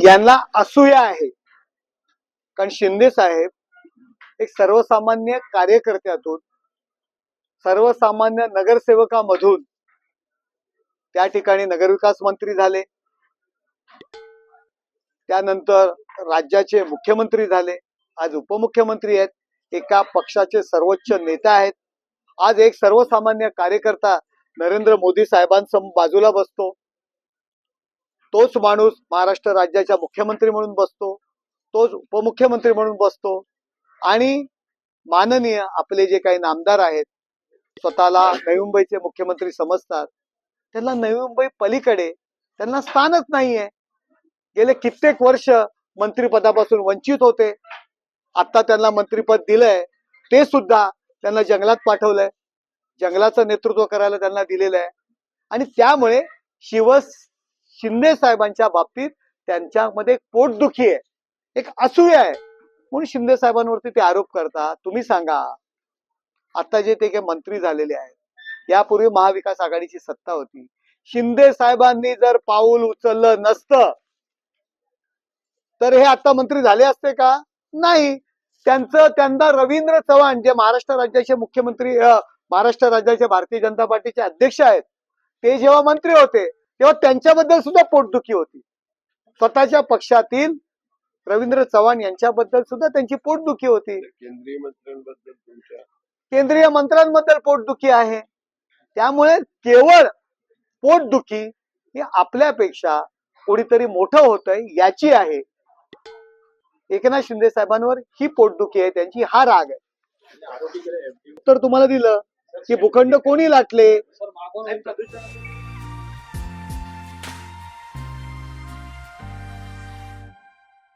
यांना असूया आहे. कारण शिंदे साहेब एक सर्वसामान्य कार्यकर्त्यातून, सर्वसामान्य नगरसेवकामधून त्या ठिकाणी नगरविकास मंत्री झाले, त्यानंतर राज्याचे मुख्यमंत्री झाले, आज उपमुख्यमंत्री आहेत, एका पक्षाचे सर्वोच्च नेता आहेत. आज एक सर्वसामान्य कार्यकर्ता नरेंद्र मोदी साहेबांसमोर बाजूला बसतो, तोच माणूस महाराष्ट्र राज्याचा मुख्यमंत्री म्हणून बसतो, तोच उपमुख्यमंत्री म्हणून बसतो. आणि माननीय आपले जे काही नामदार आहेत, स्वतःला नवी मुंबईचे मुख्यमंत्री समजतात, त्यांना नवी मुंबई पलीकडे त्यांना स्थानच नाहीये. गेले कित्येक वर्ष मंत्रिपदापासून वंचित होते. आता त्यांना मंत्रिपद दिलंय, ते सुद्धा त्यांना जंगलात पाठवलंय, जंगलाचं नेतृत्व करायला त्यांना दिलेलं आहे. आणि त्यामुळे शिंदे साहेबांच्या बाबतीत त्यांच्यामध्ये एक पोटदुखी आहे, एक असूया आहे, म्हणून शिंदे साहेबांवरती ते आरोप करतात. तुम्ही सांगा, आता जे ते मंत्री झालेले आहेत, यापूर्वी महाविकास आघाडीची सत्ता होती, शिंदे साहेबांनी जर पाऊल उचललं नसतं तर हे आता मंत्री झाले असते का? नाही. त्यांना रवींद्र चव्हाण जे महाराष्ट्र राज्याचे मुख्यमंत्री, महाराष्ट्र राज्याचे भारतीय जनता पार्टीचे अध्यक्ष आहेत, ते जेव्हा मंत्री होते तेव्हा त्यांच्याबद्दल सुद्धा पोटदुखी होती. स्वतःच्या पक्षातील रवींद्र चव्हाण यांच्याबद्दल सुद्धा त्यांची पोटदुखी होती. केंद्रीय मंत्र्यांबद्दल पोटदुखी आहे. त्यामुळे केवळ पोटदुखी ही आपल्यापेक्षा कोणीतरी मोठं होतंय याची आहे. एकनाथ शिंदे साहेबांवर ही पोटदुखी आहे, त्यांची हा राग आहे. तर तुम्हाला दिलं की भूखंड कोणी लाटले?